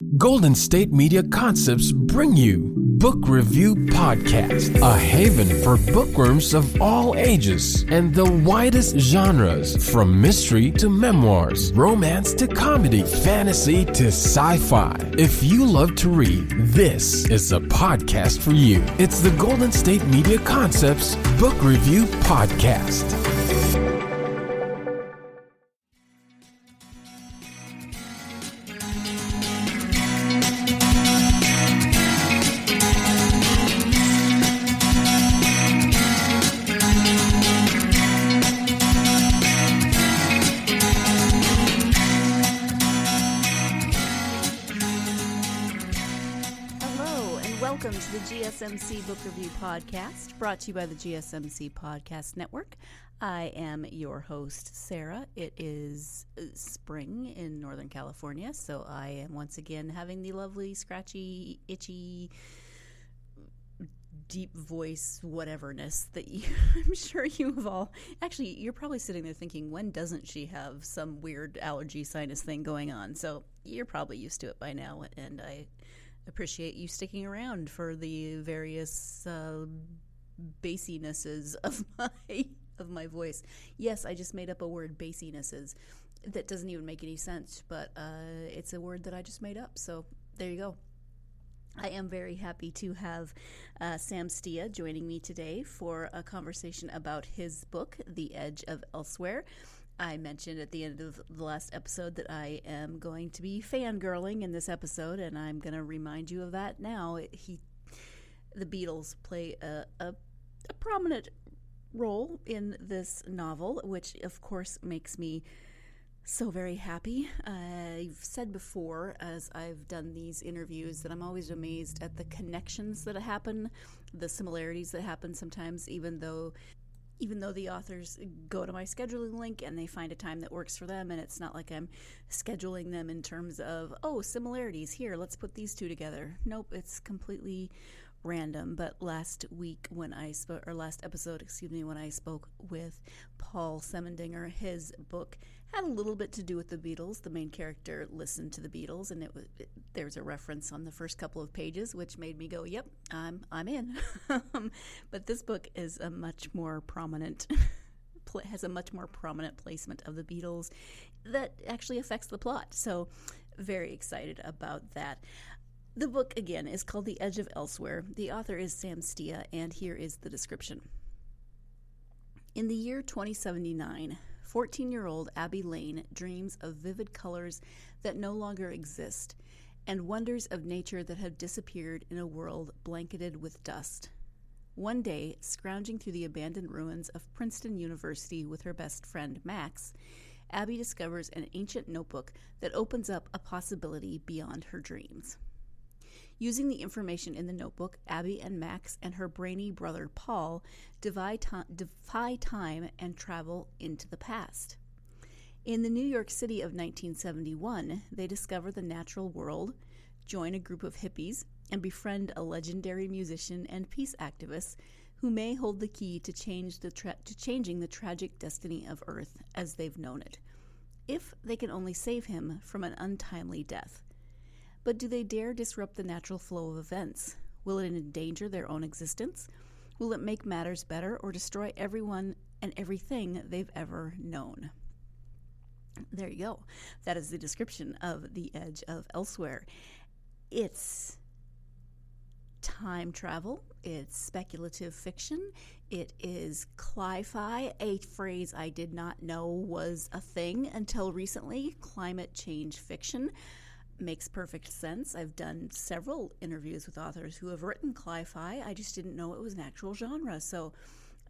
Golden State Media Concepts bring you Book Review Podcast, a haven for bookworms of all ages and the widest genres, from mystery to memoirs, romance to comedy, fantasy to sci-fi. If you love to read, this is a podcast for you. It's the Golden State Media Concepts Book Review Podcast. GSMC Book Review Podcast, brought to you by the GSMC Podcast Network. I am your host, Sarah. It is spring in Northern California, so I am once again having the lovely, scratchy, itchy, deep voice whateverness that I'm sure you have all... Actually, you're probably sitting there thinking, when doesn't she have some weird allergy sinus thing going on? So you're probably used to it by now, and I appreciate you sticking around for the various bassinesses of my voice. Yes, I just made up a word, bassinesses. That doesn't even make any sense, but it's a word that I just made up. So there you go. I am very happy to have Sam Stea joining me today for a conversation about his book, The Edge of Elsewhere. I mentioned at the end of the last episode that I am going to be fangirling in this episode, and I'm going to remind you of that now. The Beatles play a prominent role in this novel, which of course makes me so very happy. I've said before, as I've done these interviews, that I'm always amazed at the connections that happen, the similarities that happen sometimes, even though the authors go to my scheduling link and they find a time that works for them, and it's not like I'm scheduling them in terms of, similarities, here, let's put these two together. Nope, it's completely random. But last episode, when I spoke with Paul Semendinger, his book had a little bit to do with the Beatles. The main character listened to the Beatles, and there's a reference on the first couple of pages, which made me go, "Yep, I'm in." But this book is a much more prominent placement of the Beatles that actually affects the plot. So, very excited about that. The book, again, is called The Edge of Elsewhere. The author is Sam Stea, and here is the description. In the year 2079, 14-year-old Abby Lane dreams of vivid colors that no longer exist and wonders of nature that have disappeared in a world blanketed with dust. One day, scrounging through the abandoned ruins of Princeton University with her best friend Max, Abby discovers an ancient notebook that opens up a possibility beyond her dreams. Using the information in the notebook, Abby and Max and her brainy brother Paul defy time and travel into the past. In the New York City of 1971, they discover the natural world, join a group of hippies, and befriend a legendary musician and peace activist who may hold the key to changing the tragic destiny of Earth as they've known it, if they can only save him from an untimely death. But do they dare disrupt the natural flow of events? Will it endanger their own existence? Will it make matters better or destroy everyone and everything they've ever known? There you go. That is the description of The Edge of Elsewhere. It's time travel. It's speculative fiction. It is cli-fi, a phrase I did not know was a thing until recently. Climate change fiction. Makes perfect sense. I've done several interviews with authors who have written cli-fi. I just didn't know it was an actual genre. So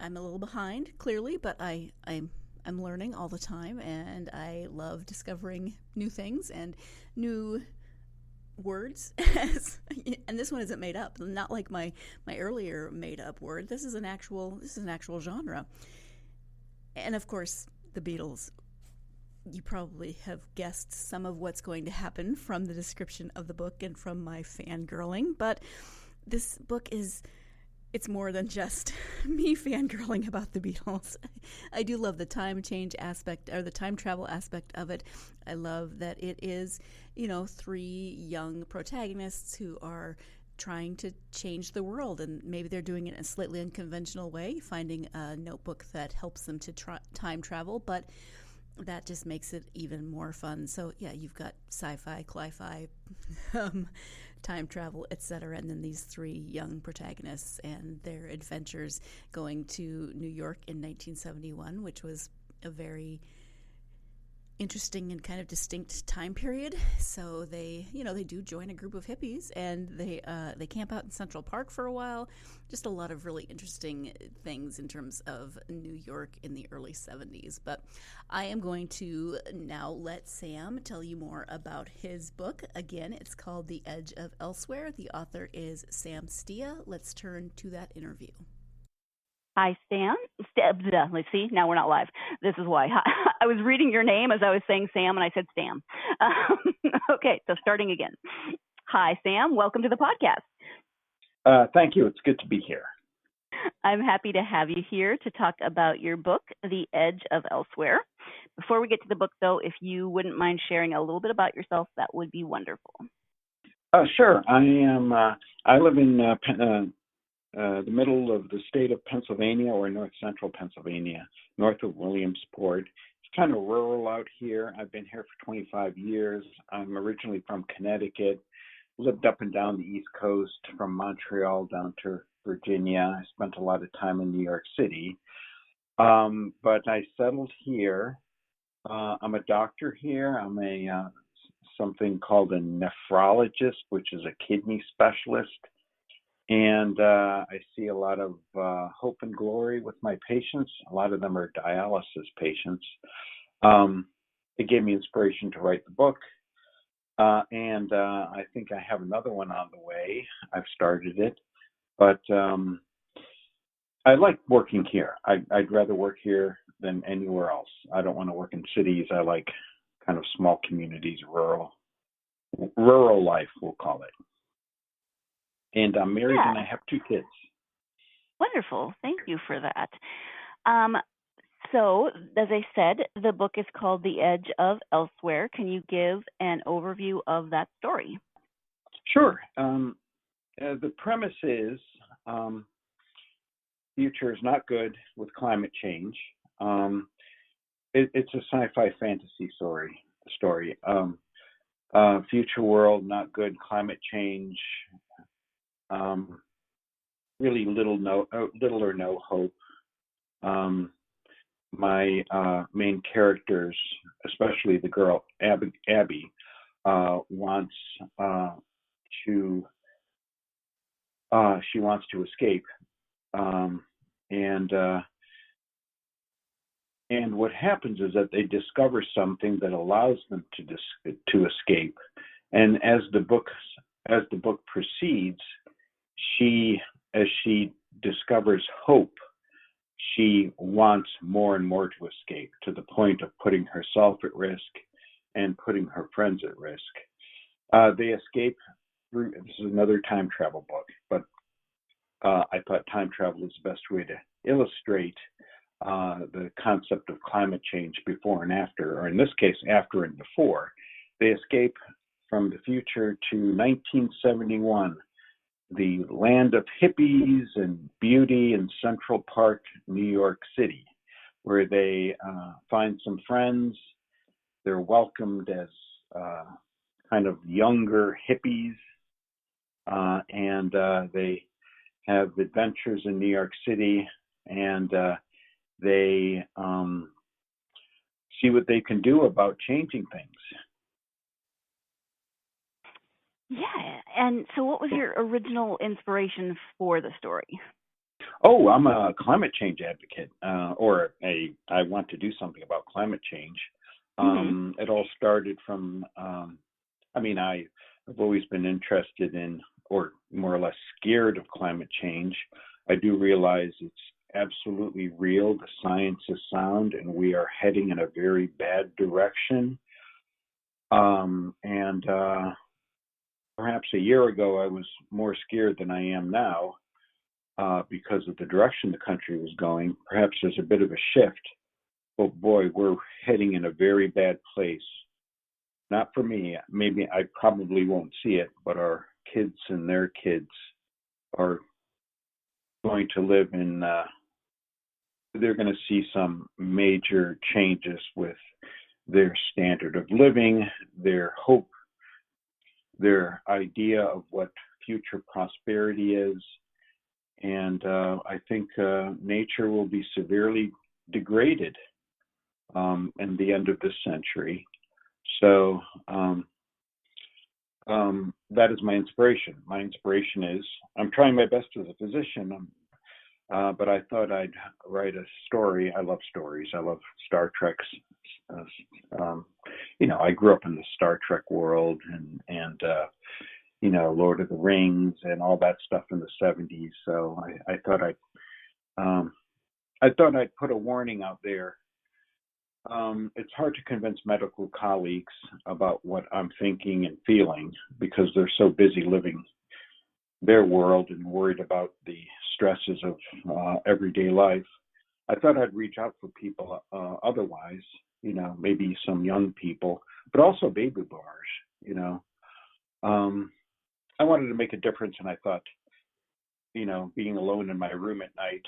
I'm a little behind, clearly, but I'm learning all the time, and I love discovering new things and new words. And this one isn't made up. Not like my earlier made up word. This is an actual genre. And of course, the Beatles. You probably have guessed some of what's going to happen from the description of the book and from my fangirling, but this book is it's more than just me fangirling about the Beatles. I do love the time change aspect, or the time travel aspect of it. I love that it is, three young protagonists who are trying to change the world, and maybe they're doing it in a slightly unconventional way, finding a notebook that helps them to time travel, but that just makes it even more fun. So yeah, you've got sci-fi, cli-fi, time travel, etc., and then these three young protagonists and their adventures going to New York in 1971, which was a very interesting and kind of distinct time period. So they do join a group of hippies, and they camp out in Central Park for a while. Just a lot of really interesting things in terms of New York in the early 70s. But I am going to now let Sam tell you more about his book. Again, it's called The Edge of Elsewhere. The author is Sam Stea. Let's turn to that interview. Hi, Sam. Let's see. Now we're not live. This is why. I was reading your name as I was saying Sam, and I said Stam. Okay, so starting again. Hi, Sam. Welcome to the podcast. Thank you. It's good to be here. I'm happy to have you here to talk about your book, The Edge of Elsewhere. Before we get to the book, though, if you wouldn't mind sharing a little bit about yourself, that would be wonderful. Sure. I live in the middle of the state of Pennsylvania, or north central Pennsylvania, north of Williamsport. It's kind of rural out here. I've been here for 25 years. I'm originally from Connecticut, lived up and down the East Coast from Montreal down to Virginia. I spent a lot of time in New York City, but I settled here. I'm a doctor here. I'm a something called a nephrologist, which is a kidney specialist. And I see a lot of hope and glory with my patients. A lot of them are dialysis patients. It gave me inspiration to write the book. And I think I have another one on the way. I've started it. But I like working here. I'd rather work here than anywhere else. I don't want to work in cities. I like kind of small communities, rural life, we'll call it. And I'm married, and I have 2 kids. Wonderful. Thank you for that. So, as I said, the book is called The Edge of Elsewhere. Can you give an overview of that story? Sure. The premise is future is not good with climate change. It's a sci-fi fantasy story. Future world, not good. Climate change. Really little or no hope. My main characters, especially the girl Abby, wants to escape, and what happens is that they discover something that allows them to escape, and as the book proceeds, as she discovers hope, she wants more and more to escape, to the point of putting herself at risk and putting her friends at risk. They escape through, this is another time travel book, but I thought time travel is the best way to illustrate the concept of climate change before and after, or in this case, after and before. They escape from the future to 1971, the land of hippies and beauty in Central Park, New York City, where they find some friends. They're welcomed as kind of younger hippies, and they have adventures in New York City, and they see what they can do about changing things. Yeah, and so what was your original inspiration for the story? Oh, I'm a climate change advocate, I want to do something about climate change. It all started from, I've always been interested in, or more or less scared of, climate change. I do realize it's absolutely real. The science is sound, and we are heading in a very bad direction. Perhaps a year ago, I was more scared than I am now. because of the direction the country was going. Perhaps there's a bit of a shift. But boy, we're heading in a very bad place. Not for me. Maybe I probably won't see it, but our kids and their kids are going to live in, they're going to see some major changes with their standard of living, their hope, their idea of what future prosperity is. And I think nature will be severely degraded in the end of this century. So that is my inspiration. My inspiration is, I'm trying my best as a physician, but I thought I'd write a story. I love stories. I love Star Trek's. I grew up in the Star Trek world and Lord of the Rings and all that stuff in the 70s. So I thought I'd put a warning out there. It's hard to convince medical colleagues about what I'm thinking and feeling because they're so busy living their world and worried about the stresses of everyday life. I thought I'd reach out for people otherwise, maybe some young people, but also baby boomers, I wanted to make a difference, and I thought, being alone in my room at night,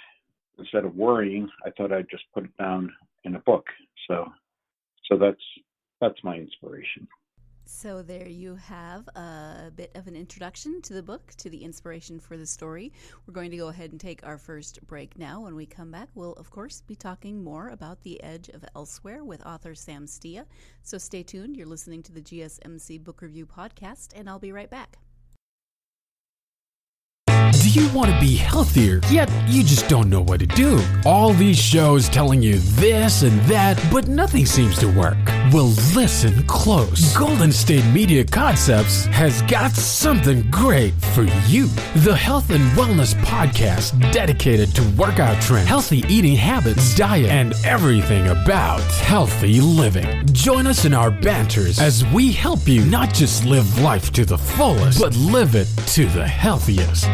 instead of worrying, I thought I'd just put it down in a book. So that's my inspiration. So there you have a bit of an introduction to the book, to the inspiration for the story. We're going to go ahead and take our first break now. When we come back, we'll, of course, be talking more about The Edge of Elsewhere with author Sam Stea. So stay tuned. You're listening to the GSMC Book Review Podcast, and I'll be right back. Do you want to be healthier, yet you just don't know what to do? All these shows telling you this and that, but nothing seems to work. Well, listen close. Golden State Media Concepts has got something great for you. The Health and Wellness Podcast dedicated to workout trends, healthy eating habits, diet, and everything about healthy living. Join us in our banters as we help you not just live life to the fullest, but live it to the healthiest.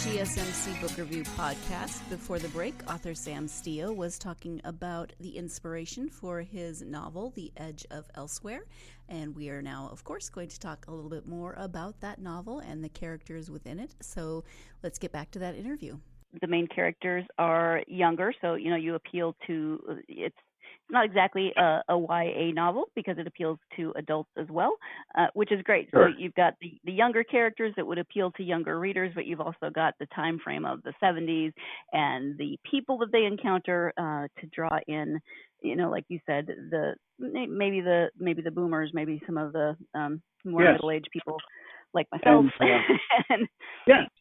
GSMC Book Review Podcast. Before the break, author Sam Stea was talking about the inspiration for his novel, The Edge of Elsewhere. And we are now, of course, going to talk a little bit more about that novel and the characters within it. So let's get back to that interview. The main characters are younger, so, you appeal to, it's not exactly a YA novel because it appeals to adults as well, which is great. Sure. So you've got the younger characters that would appeal to younger readers, but you've also got the time frame of the 70s and the people that they encounter to draw in, like you said, maybe the boomers, maybe some of the more Yes. middle-aged people like myself. And,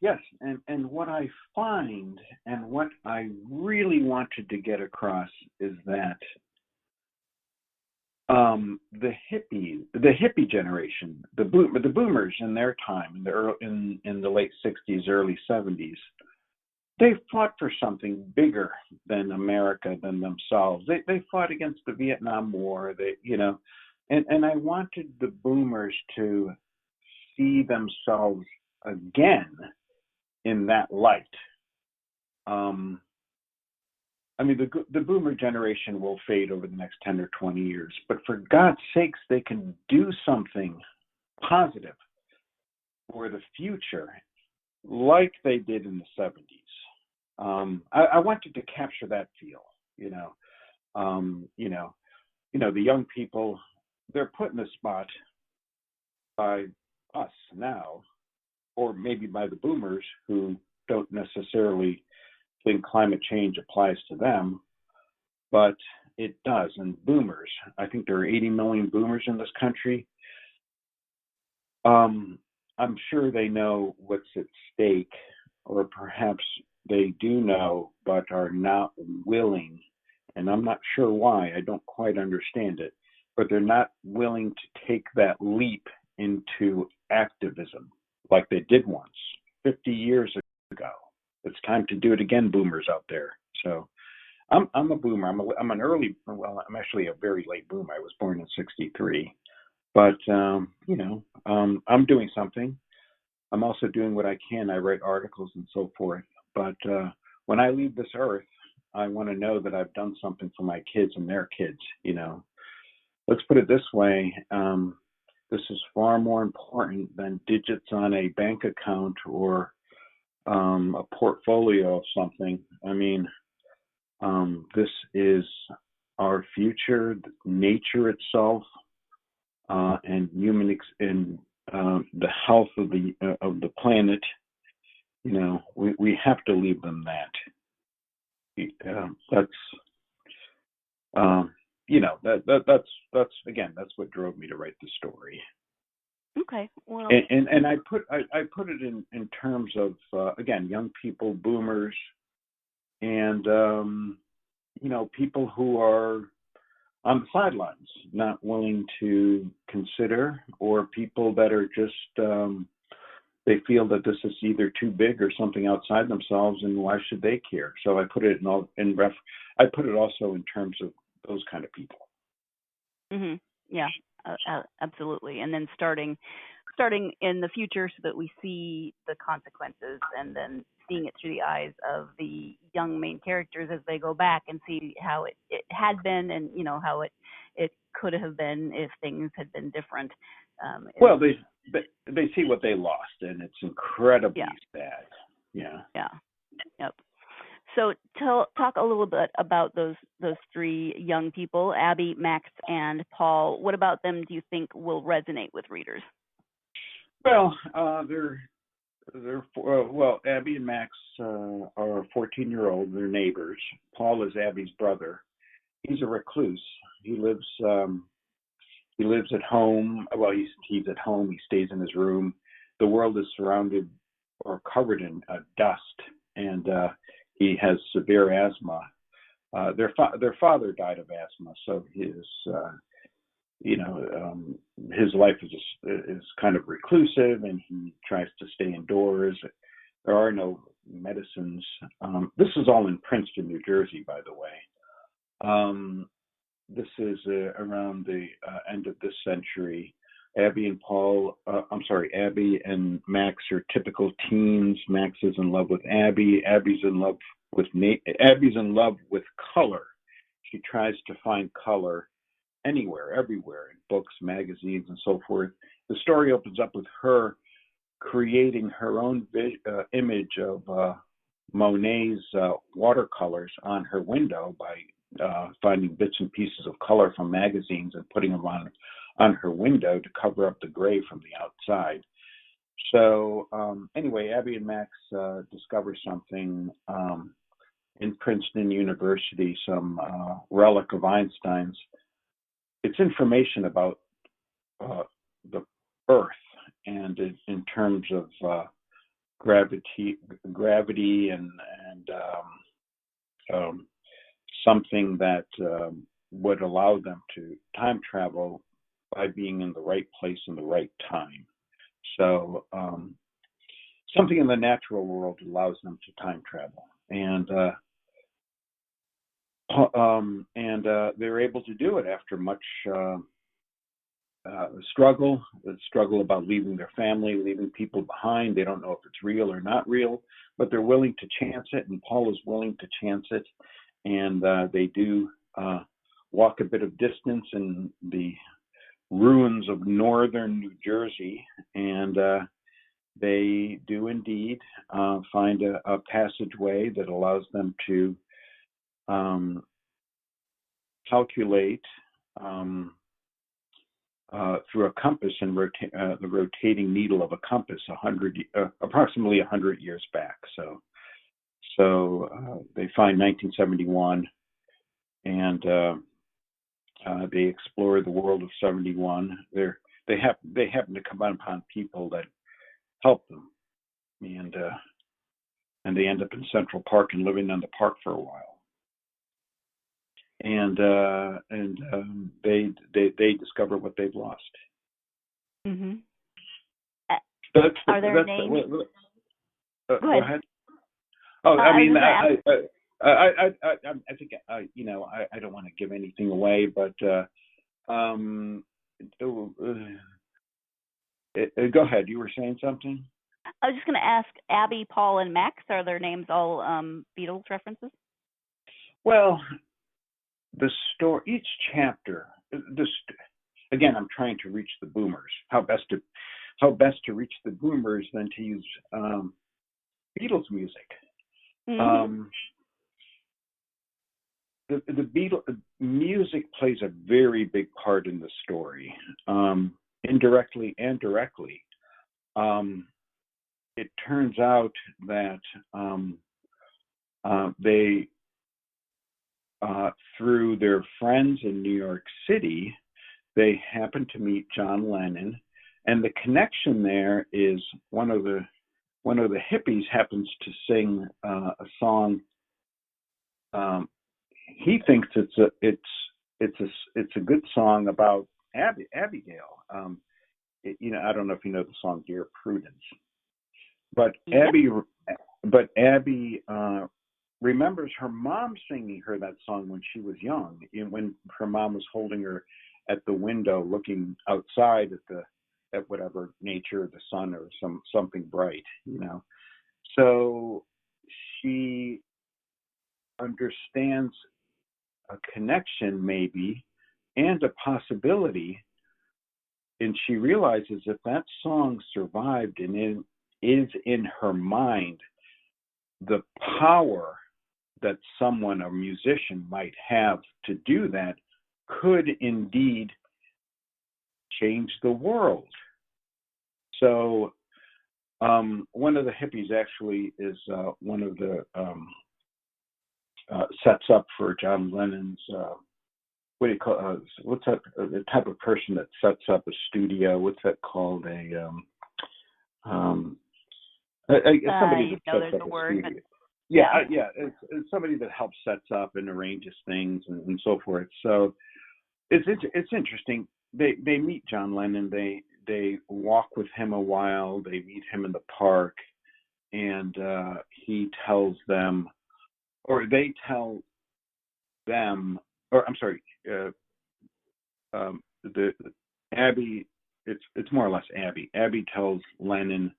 yes. And what I find and what I really wanted to get across is that the hippie generation, the boomers in their time, in the late 60s, early 70s, they fought for something bigger than America, than themselves. They fought against the Vietnam War. And I wanted the boomers to see themselves again in that light. The boomer generation will fade over the next 10 or 20 years, but for God's sakes, they can do something positive for the future like they did in the 70s. I wanted to capture that feel, the young people, they're put in the spot by us now, or maybe by the boomers who don't necessarily think climate change applies to them, but it does. And boomers, I think there are 80 million boomers in this country. I'm sure they know what's at stake, or perhaps they do know, but are not willing, and I'm not sure why, I don't quite understand it, but they're not willing to take that leap into activism like they did once, 50 years ago. It's time to do it again, boomers out there. So I'm a boomer. I'm actually a very late boomer. I was born in '63, but I'm doing something. I'm also doing what I can. I write articles and so forth. But when I leave this earth, I want to know that I've done something for my kids and their kids. Let's put it this way. This is far more important than digits on a bank account or a portfolio of something. I mean, this is our future, nature itself, and the health of the planet. We have to leave them that. That's again, that's what drove me to write the story. Okay. Well, and I put it in terms of again, young people, boomers, and people who are on the sidelines, not willing to consider, or people that are just they feel that this is either too big or something outside themselves, and why should they care? So I put it I put it also in terms of those kind of people. Mm-hmm. Yeah, absolutely. And then starting in the future so that we see the consequences, and then seeing it through the eyes of the young main characters as they go back and see how it had been, and how it could have been if things had been different. Well, they see what they lost, and it's incredibly sad. Yeah. Yeah. Yep. So talk a little bit about those three young people, Abby, Max, and Paul. What about them do you think will resonate with readers? Well, Abby and Max are 14-year-old. They're neighbors. Paul is Abby's brother. He's a recluse. He lives at home. Well, he's at home. He stays in his room. The world is surrounded or covered in dust, and he has severe asthma. Their father died of asthma, so his life is kind of reclusive, and he tries to stay indoors. There are no medicines. This is all in Princeton, New Jersey, by the way. This is around the end of this century. Abby and Max are typical teens. Max is in love with Abby. Abby's in love with color. She tries to find color anywhere, everywhere, in books, magazines, and so forth. The story opens up with her creating her own image of Monet's watercolors on her window by finding bits and pieces of color from magazines and putting them on her window to cover up the gray from the outside. So anyway, Abby and Max discover something in Princeton University, some relic of Einstein's. It's information about the Earth, and in terms of gravity and something that would allow them to time travel by being in the right place in the right time. So something in the natural world allows them to time travel, and they're able to do it after much struggle. The struggle about leaving their family, leaving people behind. They don't know if it's real or not real, but they're willing to chance it, and Paul is willing to chance it. And they do walk a bit of distance in the ruins of northern New Jersey, and they do indeed find a passageway that allows them to calculate through a compass and the rotating needle of a compass approximately 100 years back. So they find 1971, and they explore the world of 71. They happen to come upon people that help them, and and they end up in Central Park and living in the park for a while. And they discover what they've lost. Mm-hmm. Are there names? Go ahead. Oh, I mean, I think I don't want to give anything away, but go ahead. You were saying something? I was just going to ask, Abby, Paul, and Max, are their names all Beatles references? Well, the story, each chapter, again, I'm trying to reach the boomers. How best to reach the boomers than to use Beatles music. Mm-hmm. The Beatles music plays a very big part in the story, indirectly and directly. It turns out that they, through their friends in New York City, they happen to meet John Lennon, and the connection there is one of the hippies happens to sing a song. He thinks it's a good song about Abigail. I don't know if you know the song "Dear Prudence," but Yep. Abby remembers her mom singing her that song when she was young, when her mom was holding her at the window, looking outside at whatever nature, the sun or something bright, So she understands a connection maybe and a possibility, and she realizes if that song survived and is in her mind, the power that someone, a musician, might have to do that could indeed change the world. So one of the hippies actually is one of the sets up for John Lennon's, what do you call what's that, the type of person that sets up a studio, what's that called? Somebody that sets up a studio. Yeah. It's somebody that helps sets up and arranges things and so forth. So it's interesting. They meet John Lennon. They walk with him a while. They meet him in the park, and he tells them, or they tell them, or I'm sorry, the Abby. It's more or less Abby. Abby tells Lennon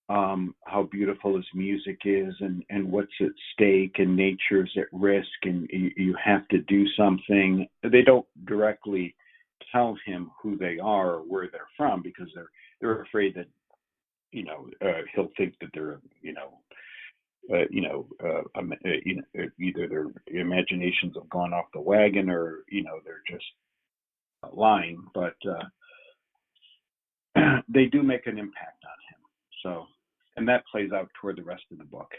how beautiful his music is and what's at stake and nature's at risk and you have to do something. They don't directly tell him who they are or where they're from because they're afraid that he'll think that they're either their imaginations have gone off the wagon or they're just lying, but they do make an impact on him. So, and that plays out toward the rest of the book.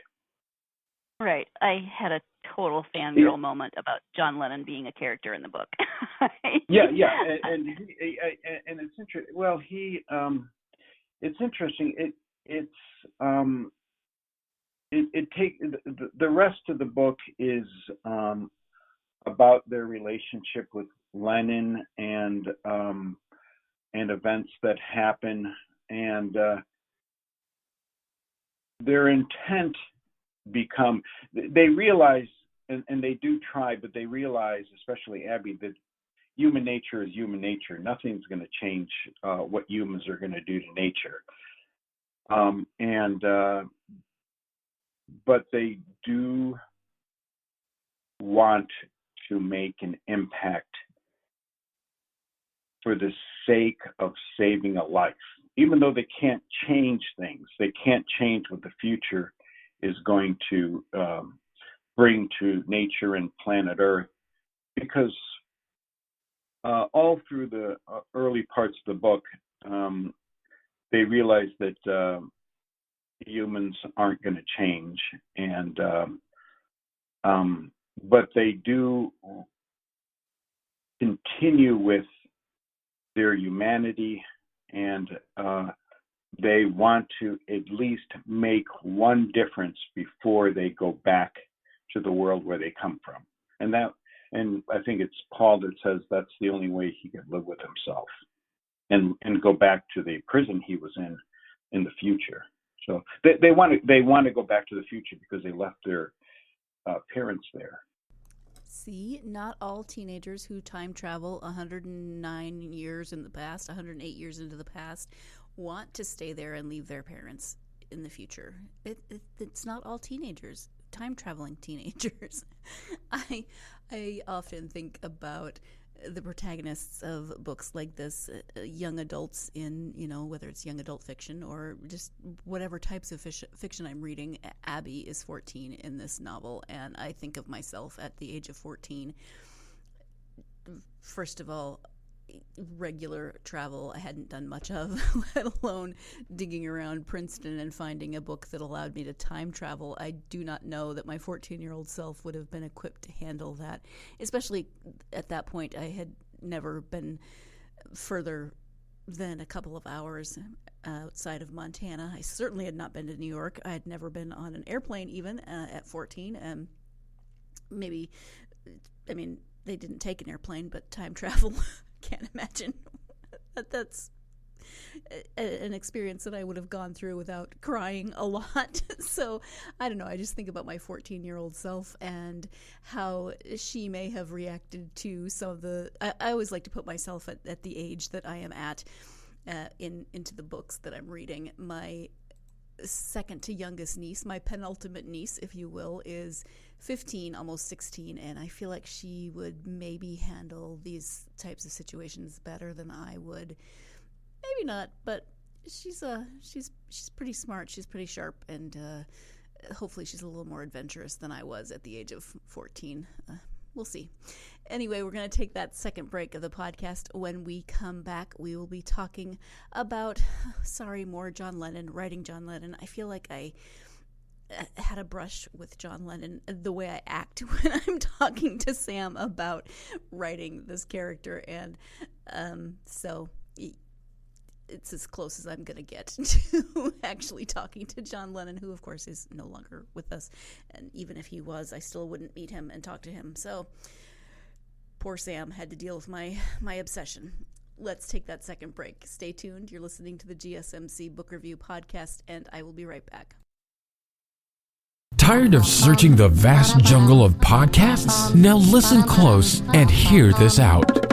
Right. I had a total fangirl moment about John Lennon being a character in the book. Yeah, and it's interesting. Well, it's interesting. The rest of the book is about their relationship with Lennon and events that happen, and their intent they realize, and they do try, but they realize, especially Abby, that human nature is human nature. Nothing's going to change what humans are going to do to nature. But they do want to make an impact for the sake of saving a life. Even though they can't change things, they can't change what the future is going to bring to nature and planet Earth, because all through the early parts of the book, they realize that humans aren't going to change, and but they do continue with their humanity and they want to at least make one difference before they go back to the world where they come from. And I think it's Paul that says that's the only way he can live with himself and go back to the prison he was in the future. So they want to go back to the future because they left their parents there. See, not all teenagers who time travel 109 years in the past, 108 years into the past, want to stay there and leave their parents in the future. It's not all teenagers, time traveling teenagers. I often think about the protagonists of books like this, young adults in, whether it's young adult fiction or just whatever types of fiction I'm reading. Abby is 14 in this novel, and I think of myself at the age of 14. First of all, regular travel I hadn't done much of, let alone digging around Princeton and finding a book that allowed me to time travel. I do not know that my 14-year-old self would have been equipped to handle that, especially at that point. I had never been further than a couple of hours outside of Montana. I certainly had not been to New York. I had never been on an airplane even at 14, and they didn't take an airplane, but time travel can't imagine that's an experience that I would have gone through without crying a lot. So I don't know. I just think about my 14-year-old self and how she may have reacted to some of the. I always like to put myself at the age that I am at into the books that I'm reading. My second to youngest niece, my penultimate niece, if you will, is 15, almost 16, and I feel like she would maybe handle these types of situations better than I would. Maybe not, but she's pretty smart. She's pretty sharp, and hopefully she's a little more adventurous than I was at the age of 14. We'll see. Anyway, we're going to take that second break of the podcast. When we come back, we will be talking about, more John Lennon, writing John Lennon. I feel like I had a brush with John Lennon, the way I act when I'm talking to Sam about writing this character. And so it's as close as I'm going to get to actually talking to John Lennon, who, of course, is no longer with us. And even if he was, I still wouldn't meet him and talk to him. So poor Sam had to deal with my obsession. Let's take that second break. Stay tuned. You're listening to the GSMC Book Review Podcast, and I will be right back. Tired of searching the vast jungle of podcasts? Now listen close and hear this out.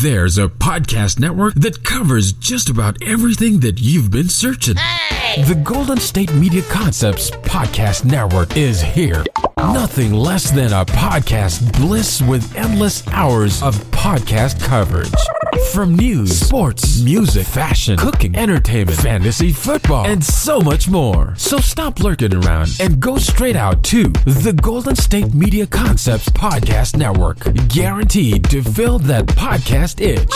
There's a podcast network that covers just about everything that you've been searching. Hey! The Golden State Media Concepts Podcast Network is here. Nothing less than a podcast bliss with endless hours of podcast coverage. From news, sports, music, fashion, cooking, entertainment, fantasy, football, and so much more. So stop lurking around and go straight out to the Golden State Media Concepts Podcast Network. Guaranteed to fill that podcast itch.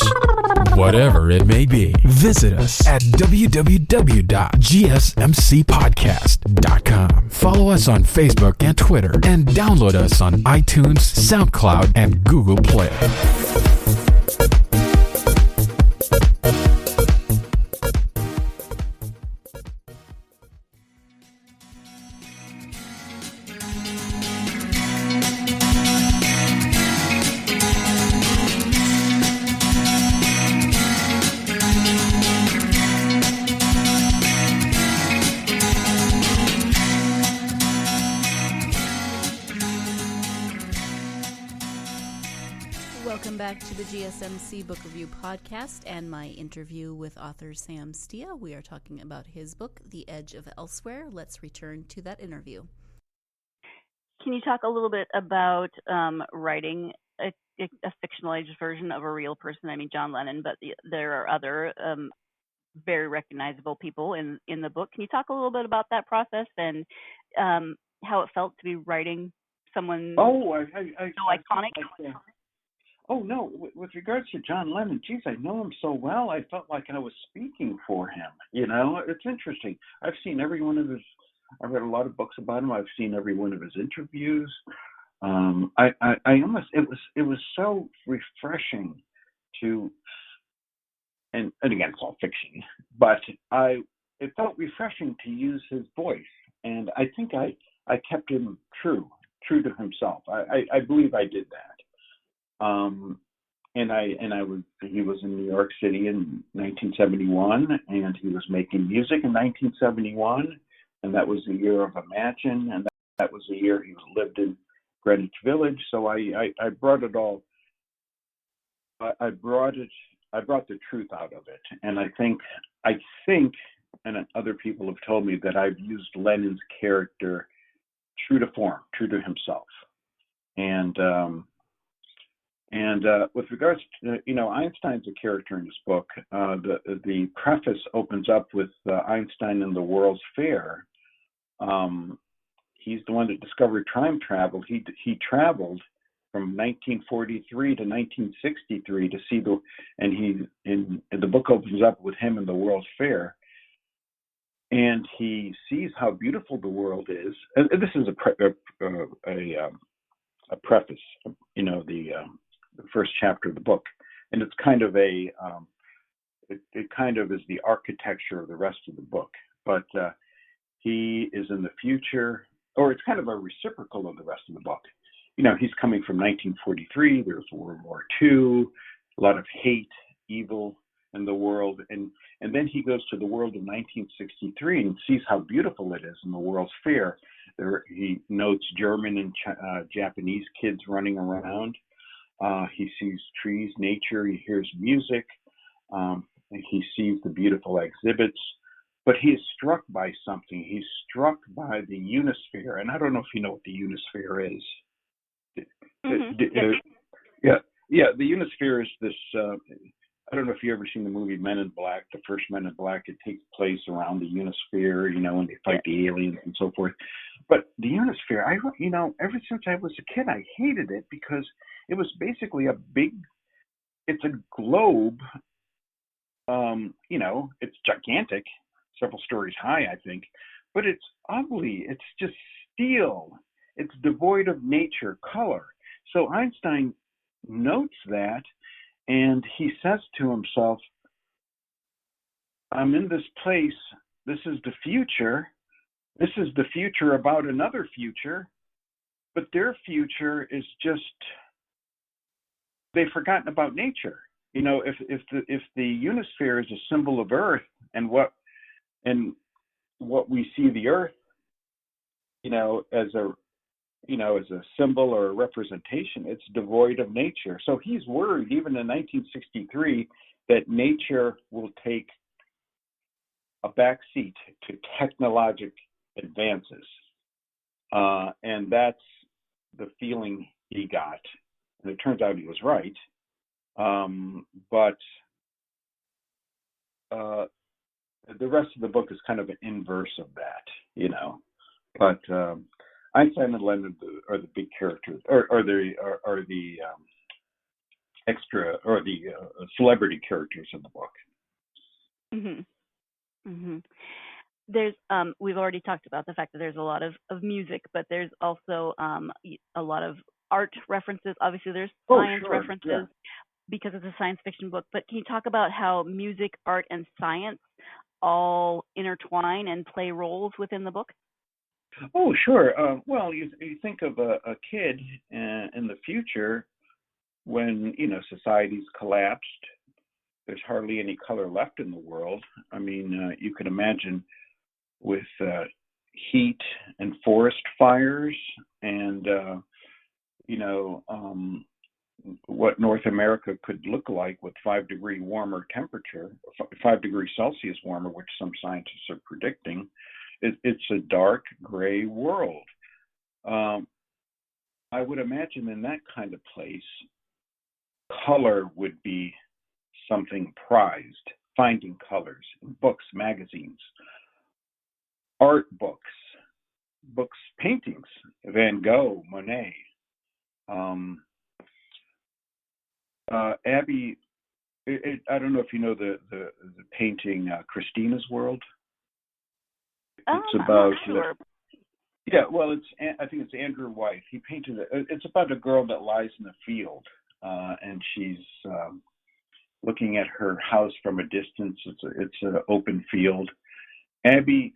Whatever it may be. Visit us at www.gsmcpodcast.com. Follow us on Facebook and Twitter, and download us on iTunes, SoundCloud, and Google Play. Welcome back to the GSMC Book Review Podcast and my interview with author Sam Stea. We are talking about his book, The Edge of Elsewhere. Let's return to that interview. Can you talk a little bit about writing a fictionalized version of a real person? I mean, John Lennon, but there are other very recognizable people in the book. Can you talk a little bit about that process and how it felt to be writing someone so iconic? Oh, no. With regards to John Lennon, geez, I know him so well. I felt like I was speaking for him. You know, it's interesting. I've read a lot of books about him. I've seen every one of his interviews. It was so refreshing to, and again, it's all fiction, but I it felt refreshing to use his voice, and I think I kept him true to himself. I believe I did that. He was in New York City in 1971, and he was making music in 1971, and that was the year of Imagine, and that was the year he lived in Greenwich Village. So I brought it all. I brought the truth out of it, and I think, and other people have told me that I've used Lennon's character true to form, true to himself, and with regards to, Einstein's a character in this book. The preface opens up with Einstein and the World's Fair. He's the one that discovered time travel. He traveled from 1943 to 1963 to see the book opens up with him in the World's Fair, and he sees how beautiful the world is. And this is a preface, the first chapter of the book, and it's kind of it kind of is the architecture of the rest of the book. But he is in the future, or it's kind of a reciprocal of the rest of the book. He's coming from 1943. There's World War II, a lot of hate, evil in the world, and then he goes to the world of 1963 and sees how beautiful it is in the World's Fair. There, he notes German and Japanese kids running around. He sees trees, nature. He hears music. And he sees the beautiful exhibits. But he is struck by something. He's struck by the Unisphere, and I don't know if you know what the Unisphere is. Yeah. The Unisphere is this. I don't know if you've ever seen the movie Men in Black. The first Men in Black. It takes place around the Unisphere, when they fight the aliens and so forth. But the Unisphere, ever since I was a kid, I hated it because it was basically it's a globe. It's gigantic, several stories high, I think, but it's ugly. It's just steel. It's devoid of nature, color. So Einstein notes that, and he says to himself, I'm in this place. This is the future. This is the future about another future, but their future is just, they've forgotten about nature. If the Unisphere is a symbol of Earth, and what we see the Earth, as a symbol or a representation, it's devoid of nature. So he's worried, even in 1963, that nature will take a backseat to technologic advances, and that's the feeling he got. And it turns out he was right. But the rest of the book is kind of an inverse of that, But Einstein and Lennon are the big characters, or the extra, or the celebrity characters in the book. Mm-hmm. Mm-hmm. There's we've already talked about the fact that there's a lot of music, but there's also a lot of art references. Obviously, there's science references because it's a science fiction book. But can you talk about how music, art, and science all intertwine and play roles within the book? Oh, sure. Well, you think of a kid in the future when, society's collapsed. There's hardly any color left in the world. I mean, you can imagine with heat and forest fires and, what North America could look like with 5 degree warmer temperature, 5 degrees Celsius warmer, which some scientists are predicting. It's a dark gray world. I would imagine in that kind of place, color would be something prized, finding colors in books, magazines, art books, paintings, Van Gogh, Monet. Abby, I don't know if you know the painting Christina's World. It's about sure. I think it's Andrew White. He painted it. It's about a girl that lies in a field, and she's looking at her house from a distance. It's an open field, Abby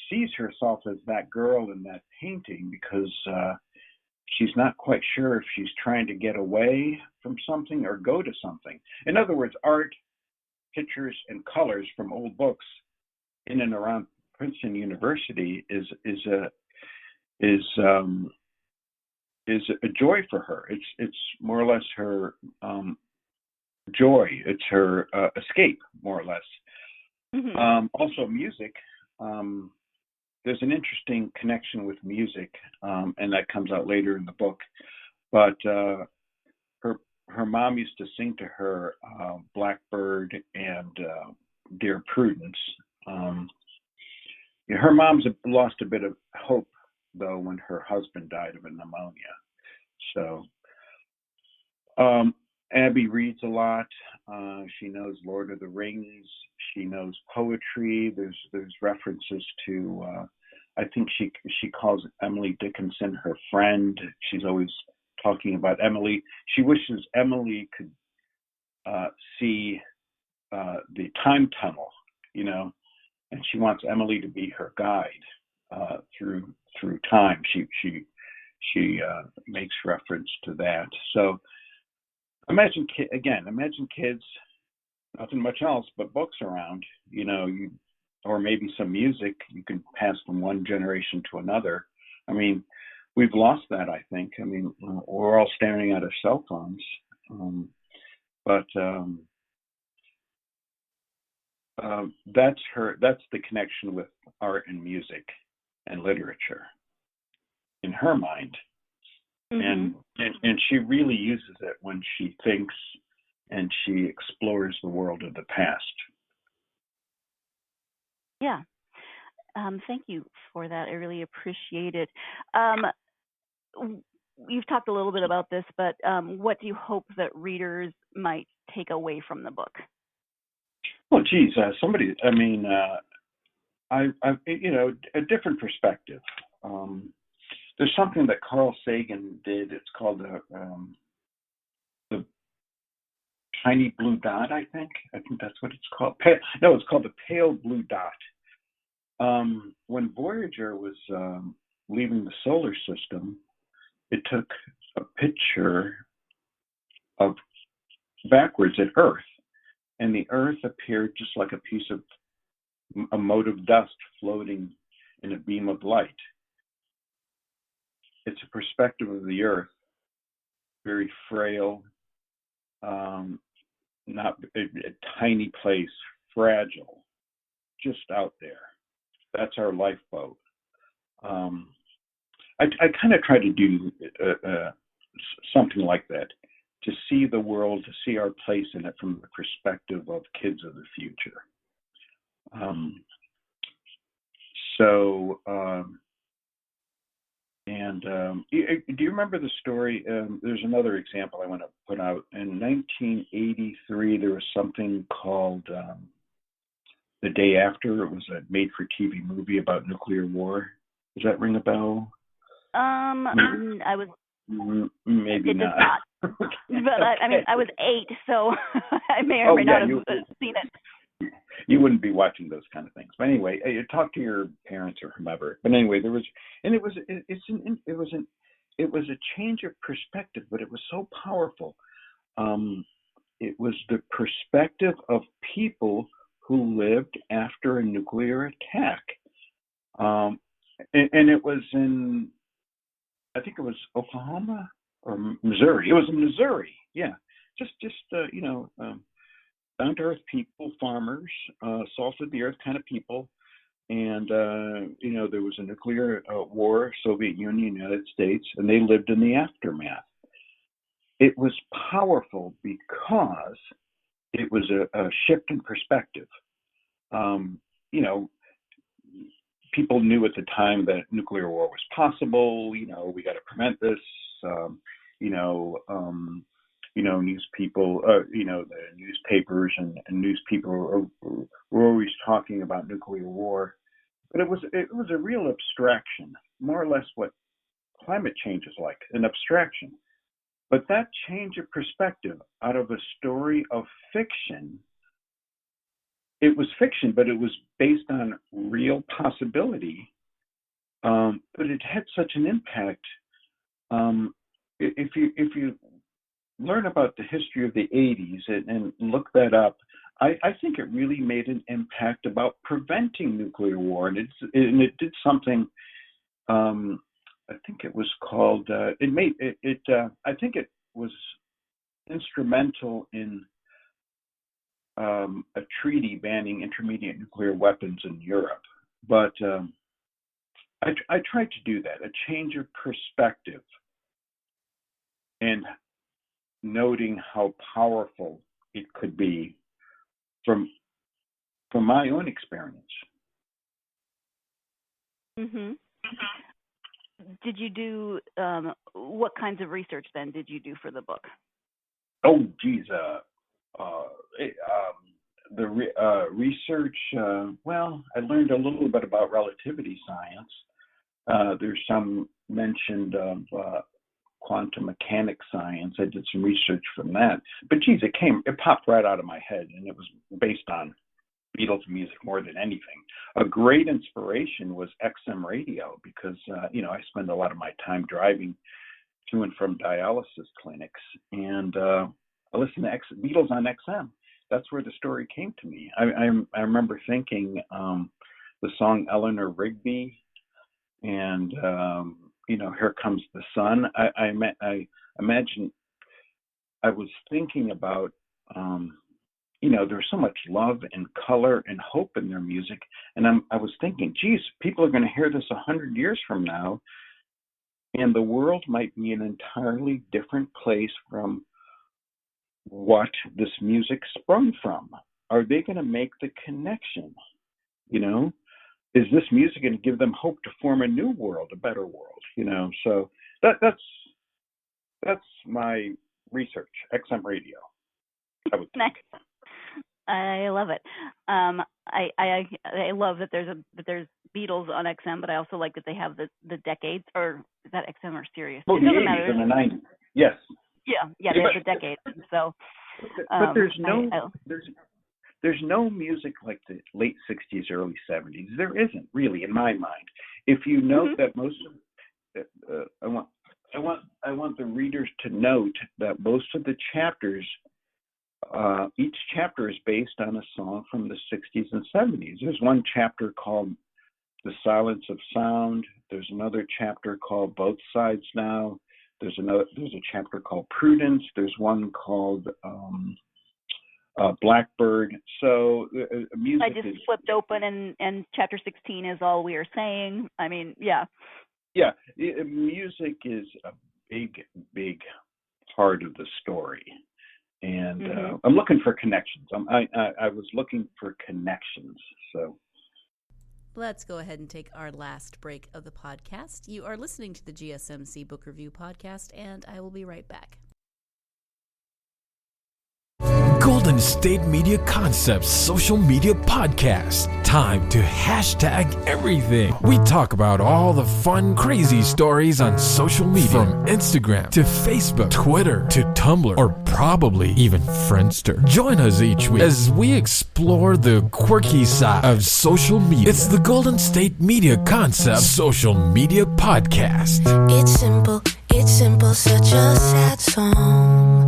sees herself as that girl in that painting because she's not quite sure if she's trying to get away from something or go to something. In other words, art, pictures, and colors from old books in and around Princeton University is a joy for her. It's more or less her joy. It's her escape, more or less. Mm-hmm. Also, music. There's an interesting connection with music, and that comes out later in the book. But her mom used to sing to her Blackbird and Dear Prudence. Her mom's lost a bit of hope, though, when her husband died of a pneumonia. So Abby reads a lot. She knows Lord of the Rings. She knows poetry. There's references to. I think she calls Emily Dickinson her friend. She's always talking about Emily. She wishes Emily could see the time tunnel, and she wants Emily to be her guide through time. She makes reference to that. So imagine kids, nothing much else but books around, or maybe some music you can pass from one generation to another. I mean, we've lost that, I think. I mean, we're all staring at our cell phones. But that's the connection with art and music and literature in her mind. Mm-hmm. And she really uses it when she thinks and she explores the world of the past. Yeah. Thank you for that. I really appreciate it. You've talked a little bit about this, but what do you hope that readers might take away from the book? Well, geez, a different perspective. There's something that Carl Sagan did. It's called the tiny blue dot, I think. I think that's what it's called. It's called the pale blue dot. When Voyager was leaving the solar system, it took a picture of backwards at Earth, and the Earth appeared just like a piece of a mote of dust floating in a beam of light. It's a perspective of the Earth, very frail, not a tiny place, fragile, just out there. That's our lifeboat. I kind of try to do something like that, to see the world, to see our place in it from the perspective of kids of the future. Do you remember the story? There's another example I want to put out. In 1983, there was something called The Day After. It was a made-for-TV movie about nuclear war. Does that ring a bell? I was. Maybe it not. Does not. But okay. I mean, I was 8, so I may or may not have seen it. You wouldn't be watching those kind of things. But anyway, you talk to your parents or whomever. But anyway, it was a change of perspective, but it was so powerful. It was the perspective of people who lived after a nuclear attack. And it was in, I think it was Oklahoma or Missouri. It was in Missouri. Yeah. Just down to earth people, farmers, salt of the earth kind of people. And, there was a nuclear war, Soviet Union, United States, and they lived in the aftermath. It was powerful because it was a shift in perspective. People knew at the time that nuclear war was possible. We got to prevent this. The newspapers and newspeople were always talking about nuclear war, but it was a real abstraction, more or less what climate change is like, an abstraction. But that change of perspective out of a story of fiction it was fiction, but it was based on real possibility. But it had such an impact. If you learn about the history of the 80s and look that up, I think it really made an impact about preventing nuclear war, and it did something. I think it was called. I think it was instrumental in a treaty banning intermediate nuclear weapons in Europe. But I tried to do that, a change of perspective, and noting how powerful it could be from my own experience. Mm-hmm. Did you do what kinds of research then did you do for the book? Oh, geez, the research. Well, I learned a little bit about relativity science. There's some mentioned of quantum mechanics science. I did some research from that. But geez, it popped right out of my head, and it was based on Beatles music more than anything. A great inspiration was XM radio because, I spend a lot of my time driving to and from dialysis clinics, and I listen to Beatles on XM. That's where the story came to me. I remember thinking the song Eleanor Rigby and, Here Comes the Sun. I imagine I was thinking about, there's so much love and color and hope in their music. And I was thinking, geez, people are going to hear this 100 years from now, and the world might be an entirely different place from what this music sprung from. Are they going to make the connection? Is this music going to give them hope to form a new world, a better world? So that's my research. XM radio. Nice. I love it. I love that there's Beatles on XM, but I also like that they have the decades, or is that XM or Sirius? Oh, the 80s and the 90s. Yes. Yeah, they have the decades. So, but there's no music like the late 60s, early 70s. There isn't really, in my mind. If you note that most of, I want the readers to note that most of the chapters, each chapter is based on a song from the 60s and 70s. There's one chapter called The Silence of Sound. There's another chapter called Both Sides Now. There's a chapter called Prudence. There's one called Blackbird. So music. I just flipped open, and chapter 16 is All We Are Saying. I mean, yeah. Yeah, music is a big part of the story, and I'm looking for connections. I was looking for connections. So. Let's go ahead and take our last break of the podcast. You are listening to the GSMC Book Review Podcast, and I will be right back. Golden State Media Concepts social media podcast. Time to hashtag everything. We talk about all the fun, crazy stories on social media. From Instagram to Facebook, Twitter to Tumblr, or probably even Friendster. Join us each week as we explore the quirky side of social media. It's the Golden State Media Concepts social media podcast. It's simple, such a sad song.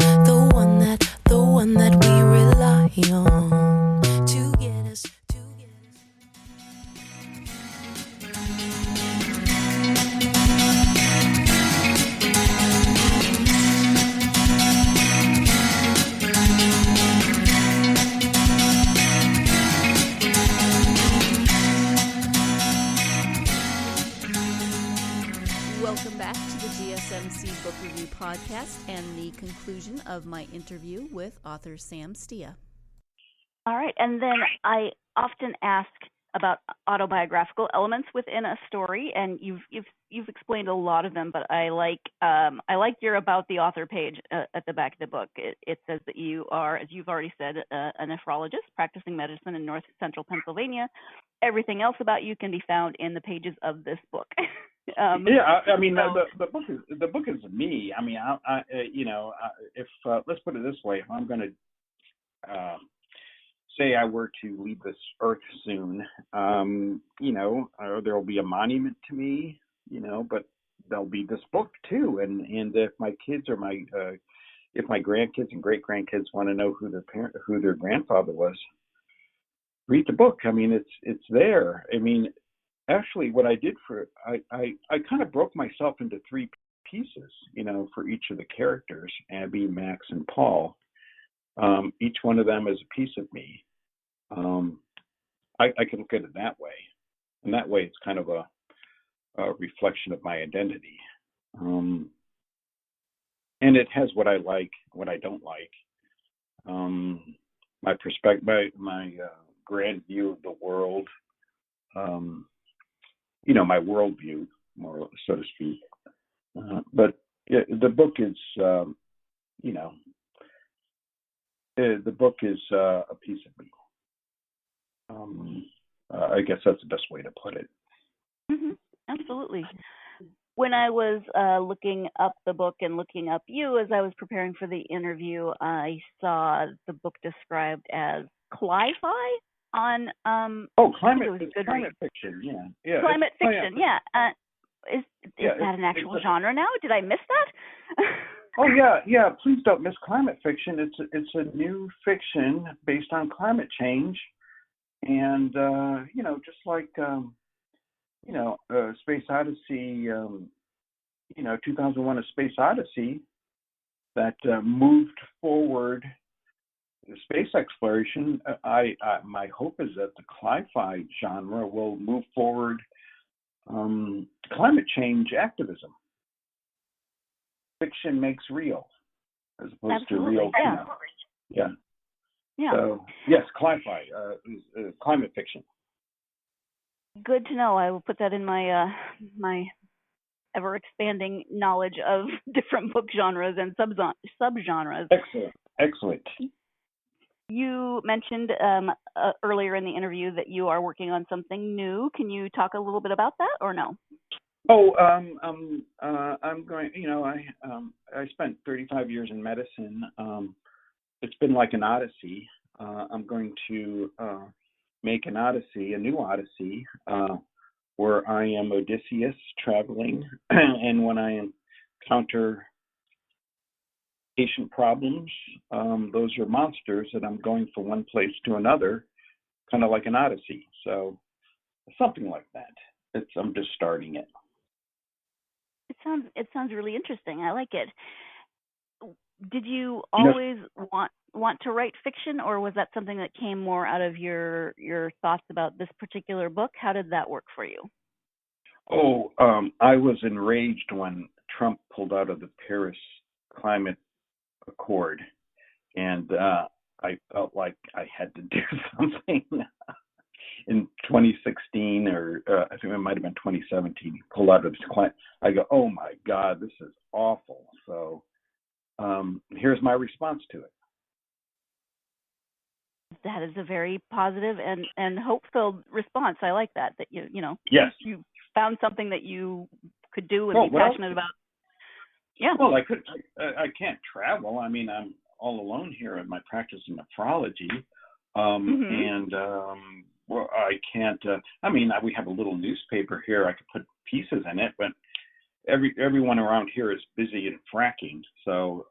The one that we rely on to get us. Welcome back to the GSMC Book Review Podcast and the conclusion of my interview with author Sam Stea. All right, and then I often ask about autobiographical elements within a story, and you've explained a lot of them, but I like your about the author page at the back of the book. It says that you are, as you've already said, a nephrologist practicing medicine in North Central Pennsylvania. Everything else about you can be found in the pages of this book. The book is me. I mean, if let's put it this way, if I'm going to say I were to leave this earth soon, there will be a monument to me, but there'll be this book too. And if my kids or if my grandkids and great grandkids want to know who their grandfather was, read the book. I mean, it's there. I mean, actually, what I did I kind of broke myself into three pieces, for each of the characters, Abby, Max, and Paul. Each one of them is a piece of me. I can look at it that way, and that way it's kind of a reflection of my identity. And it has what I like, what I don't like, my perspective, my grand view of the world, my worldview, more so to speak. But the book is, the book is a piece of me. I guess that's the best way to put it. Mm-hmm. Absolutely. When I was looking up the book and looking up you as I was preparing for the interview, I saw the book described as cli-fi on. Climate fiction. Yeah. Climate fiction. Yeah. Is that an actual genre now? Did I miss that? Oh yeah. Please don't miss climate fiction. It's a new fiction based on climate change, and just like Space Odyssey. 2001: A Space Odyssey, that moved forward the space exploration. My hope is that the cli-fi genre will move forward climate change activism. Fiction makes real, as opposed Absolutely. to real. Yeah. So yes, cli-fi, climate fiction. Good to know. I will put that in my my ever expanding knowledge of different book genres and subgenres. Excellent. You mentioned earlier in the interview that you are working on something new. Can you talk a little bit about that, or no? Oh, I'm going. I spent 35 years in medicine. It's been like an odyssey. I'm going to make an odyssey, a new odyssey, where I am Odysseus traveling, and when I encounter patient problems, those are monsters that I'm going from one place to another, kind of like an odyssey. So something like that. I'm just starting it. It sounds really interesting. I like it. Did you always want to write fiction, or was that something that came more out of your thoughts about this particular book? How did that work for you? Oh, I was enraged when Trump pulled out of the Paris Climate Accord, and I felt like I had to do something. In 2016, or I think it might have been 2017, he pulled out of his climate. I go, oh my God, this is awful. So here's my response to it. That is a very positive and hope-filled response. I like that Yes. You found something that you could do and be passionate about. Yeah. Well, I can't travel. I mean, I'm all alone here in my practice in nephrology, and I can't. We have a little newspaper here. I could put pieces in it, but everyone around here is busy in fracking, so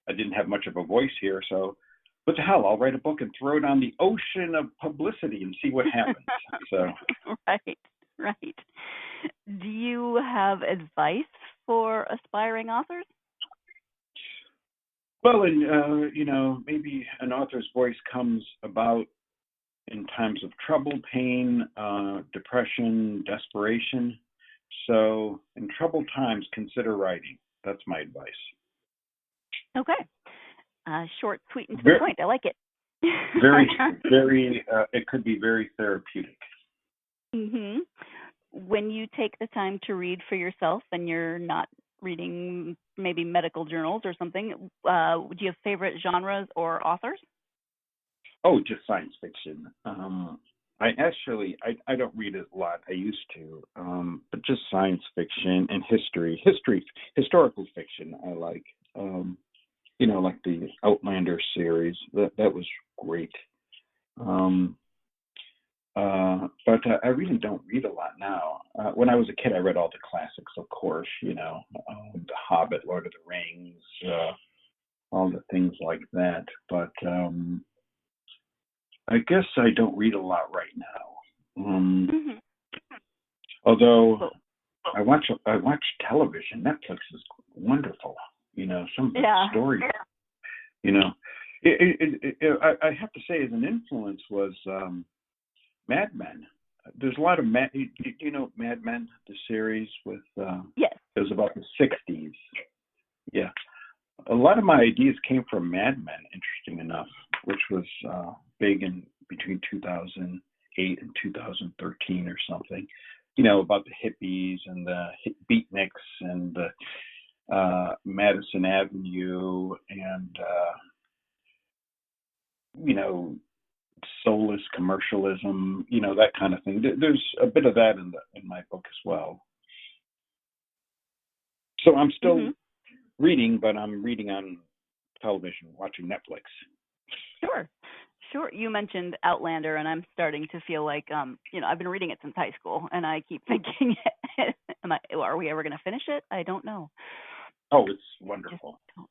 I didn't have much of a voice here. So, what the hell? I'll write a book and throw it on the ocean of publicity and see what happens. So, right. Do you have advice for aspiring authors? Well, maybe an author's voice comes about in times of trouble, pain, depression, desperation. So in troubled times, consider writing. That's my advice. Okay. Short, sweet, and to the point. I like it. Very, it could be very therapeutic. Mm-hmm. When you take the time to read for yourself and you're not reading maybe medical journals or something, do you have favorite genres or authors? Oh, just science fiction. I don't read it a lot. I used to, but just science fiction and historical fiction. I like, like the Outlander series. That was great. But I really don't read a lot now. When I was a kid, I read all the classics, of course, The Hobbit, Lord of the Rings, all the things like that. But I guess I don't read a lot right now. Although I watch television. Netflix is wonderful. Some of the stories. I have to say, as an influence was Mad Men. There's a lot of Mad Men, the series with Yes. It was about the 60s. Yeah. A lot of my ideas came from Mad Men, interesting enough, which was big in between 2008 and 2013 or something. About the hippies and the beatniks and the Madison Avenue and soulless commercialism, that kind of thing. There's a bit of that in my book as well. So I'm still reading, but I'm reading on television, watching Netflix. Sure. You mentioned Outlander, and I'm starting to feel like, I've been reading it since high school, and I keep thinking, are we ever going to finish it? I don't know. Oh, it's wonderful. I don't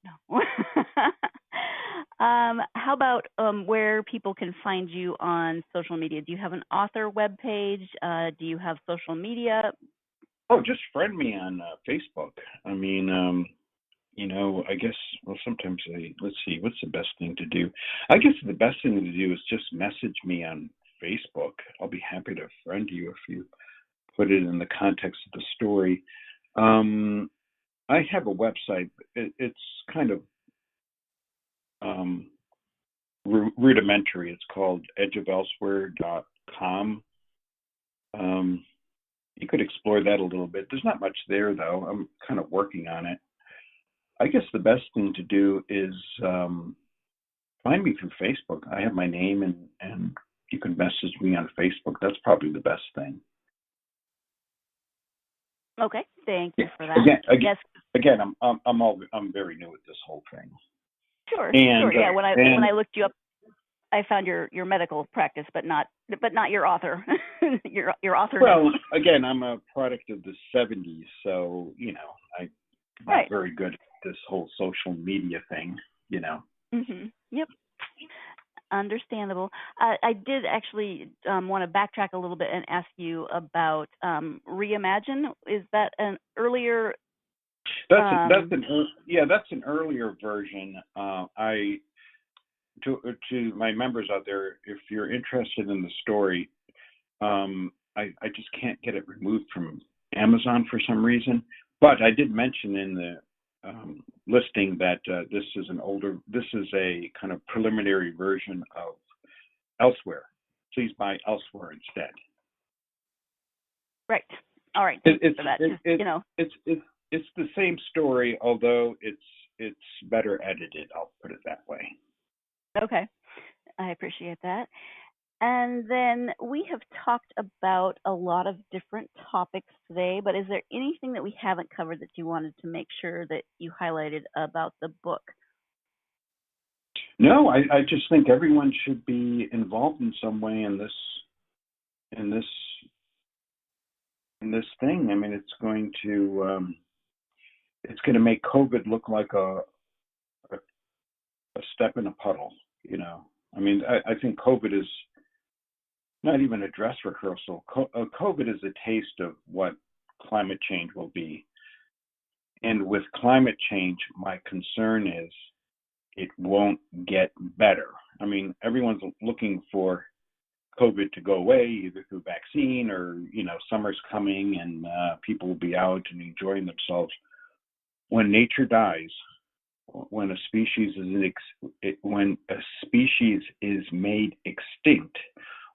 know. How about where people can find you on social media? Do you have an author webpage? Do you have social media? Oh, just friend me on Facebook. I mean, I guess, sometimes let's see, what's the best thing to do? I guess the best thing to do is just message me on Facebook. I'll be happy to friend you if you put it in the context of the story. I have a website. It's kind of rudimentary. It's called edgeofelsewhere.com. You could explore that a little bit. There's not much there, though. I'm kind of working on it. I guess the best thing to do is find me through Facebook. I have my name, and you can message me on Facebook. That's probably the best thing. Okay, thank you for that. Again, I'm very new at this whole thing. Sure. Yeah, when I looked you up, I found your medical practice, but not your author. your author. Well, again, I'm a product of the '70s, so I'm not very good at this whole social media thing. Yep. Understandable. I did actually want to backtrack a little bit and ask you about Reimagine. Is that an earlier? That's an earlier version. To my members out there, if you're interested in the story, I just can't get it removed from Amazon for some reason. But I did mention in the listing that this is a kind of preliminary version of Elsewhere. Please buy Elsewhere instead. Right. All right. It's the same story, although it's better edited. I'll put it that way. Okay, I appreciate that. And then we have talked about a lot of different topics today, but is there anything that we haven't covered that you wanted to make sure that you highlighted about the book? No, I just think everyone should be involved in some way in this thing. I mean, it's going to make COVID look like a step in a puddle. I mean, I think COVID is not even a dress rehearsal. COVID is a taste of what climate change will be. And with climate change, my concern is it won't get better. I mean, everyone's looking for COVID to go away, either through vaccine or, summer's coming and people will be out and enjoying themselves. When nature dies, when a species is made extinct,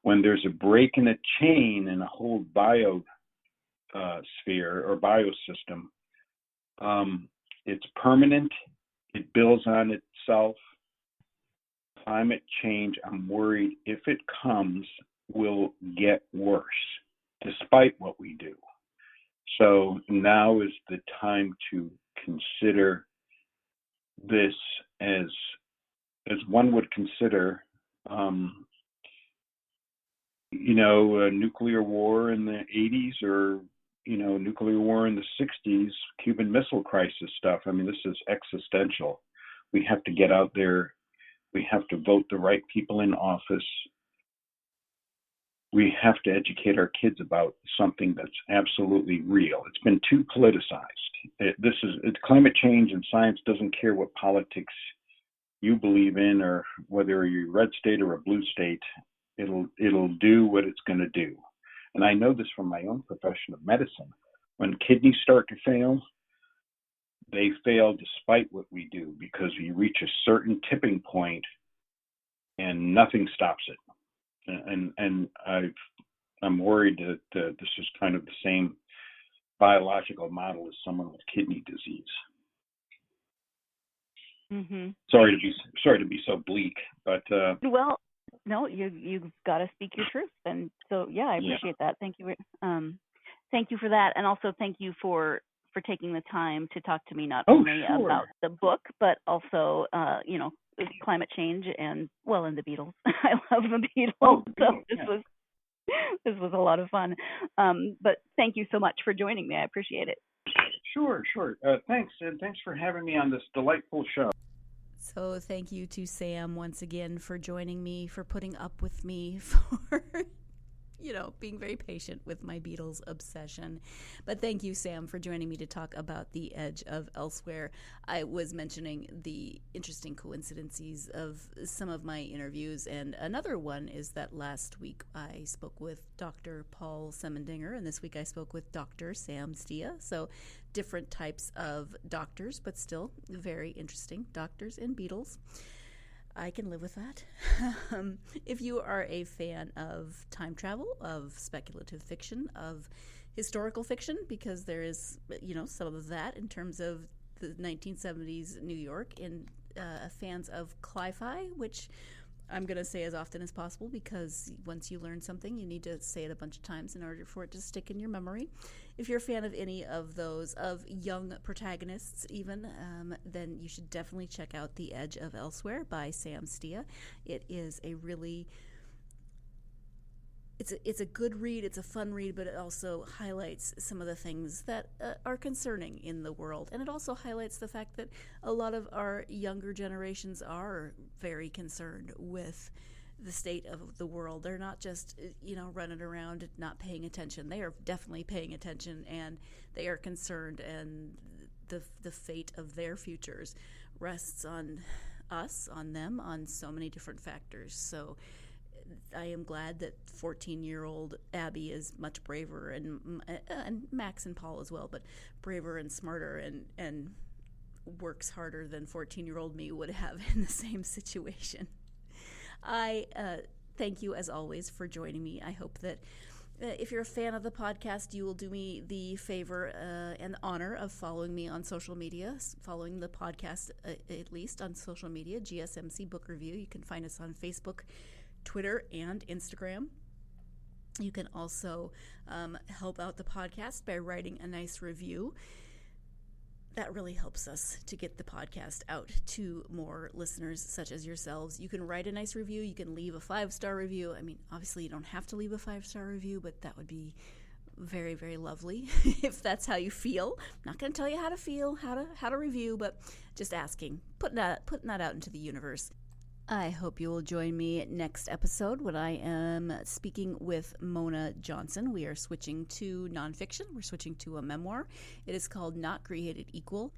when there's a break in a chain in a whole biosphere or biosystem, it's permanent. It builds on itself. Climate change, I'm worried if it comes, will get worse, despite what we do. So now is the time to consider this as one would consider nuclear war in the 80s or, nuclear war in the 60s, Cuban Missile Crisis stuff. I mean, this is existential. We have to get out there. We have to vote the right people in office. We have to educate our kids about something that's absolutely real. It's been too politicized. Climate change, and science doesn't care what politics you believe in or whether you're a red state or a blue state. It'll do what it's going to do. And I know this from my own profession of medicine. When kidneys start to fail, they fail despite what we do, because you reach a certain tipping point and nothing stops it. And I'm worried that this is kind of the same biological model as someone with kidney disease. Mm-hmm. Sorry to be so bleak, but well, no, you've got to speak your truth, and so yeah, I appreciate that. Thank you, thank you for that, and also thank you for taking the time to talk to me not only about the book, but also climate change and the Beatles. I love the Beatles, this was a lot of fun. But thank you so much for joining me. I appreciate it. Sure. Thanks, and thanks for having me on this delightful show. So thank you to Sam once again for joining me, for putting up with me, for being very patient with my Beatles obsession. But thank you, Sam, for joining me to talk about The Edge of Elsewhere. I was mentioning the interesting coincidences of some of my interviews, and another one is that last week I spoke with Dr. Paul Semendinger, and this week I spoke with Dr. Sam Stea. So different types of doctors, but still very interesting doctors in Beatles. I can live with that. If you are a fan of time travel, of speculative fiction, of historical fiction, because there is, some of that in terms of the 1970s New York, and fans of cli-fi, which I'm going to say as often as possible, because once you learn something, you need to say it a bunch of times in order for it to stick in your memory. If you're a fan of any of those, of young protagonists even, then you should definitely check out The Edge of Elsewhere by Sam Stea. It is a really... It's a good read, it's a fun read, but it also highlights some of the things that are concerning in the world. And it also highlights the fact that a lot of our younger generations are very concerned with the state of the world. They're not just, running around not paying attention. They are definitely paying attention, and they are concerned, and the fate of their futures rests on us, on them, on so many different factors. So I am glad that 14-year-old Abby is much braver, and Max and Paul as well, but braver and smarter and works harder than 14-year-old me would have in the same situation. I thank you, as always, for joining me. I hope that if you're a fan of the podcast, you will do me the favor and the honor of following me on social media, following the podcast at least on social media, GSMC Book Review. You can find us on Facebook, Twitter, and Instagram. You can also help out the podcast by writing a nice review. That really helps us to get the podcast out to more listeners such as yourselves. You can write a nice review. You can leave a 5-star review. I mean, obviously you don't have to leave a 5-star review, but that would be very, very lovely if that's how you feel. I'm not going to tell you how to feel, how to review, but just asking, putting that out into the universe. I hope you will join me next episode when I am speaking with Mona Johnson. We are switching to nonfiction. We're switching to a memoir. It is called Not Created Equal: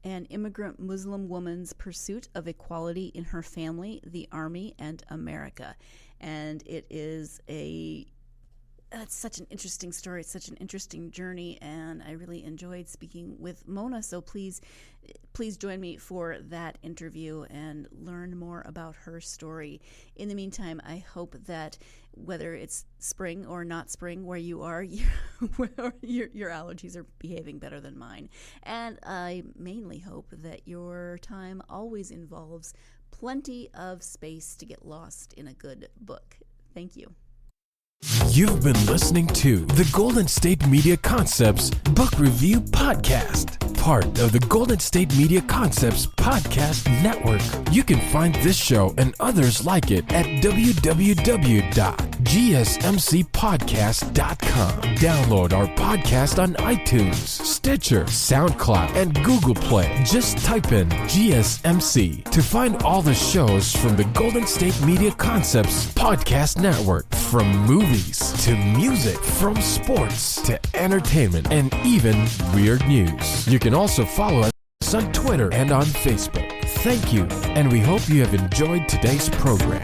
An Immigrant Muslim Woman's Pursuit of Equality in Her Family, the Army, and America. And it is it's such an interesting story. It's such an interesting journey, and I really enjoyed speaking with Mona. So please join me for that interview and learn more about her story. In the meantime, I hope that whether it's spring or not spring where you are, your allergies are behaving better than mine. And I mainly hope that your time always involves plenty of space to get lost in a good book. Thank you. You've been listening to the Golden State Media Concepts Book Review Podcast, part of the Golden State Media Concepts Podcast Network. You can find this show and others like it at www.gsmc.com. GSMCpodcast.com. Download our podcast on iTunes, Stitcher, SoundCloud, and Google Play. Just type in GSMC to find all the shows from the Golden State Media Concepts Podcast Network. From movies to music, from sports to entertainment, and even weird news. You can also follow us on Twitter and on Facebook. Thank you, and we hope you have enjoyed today's program.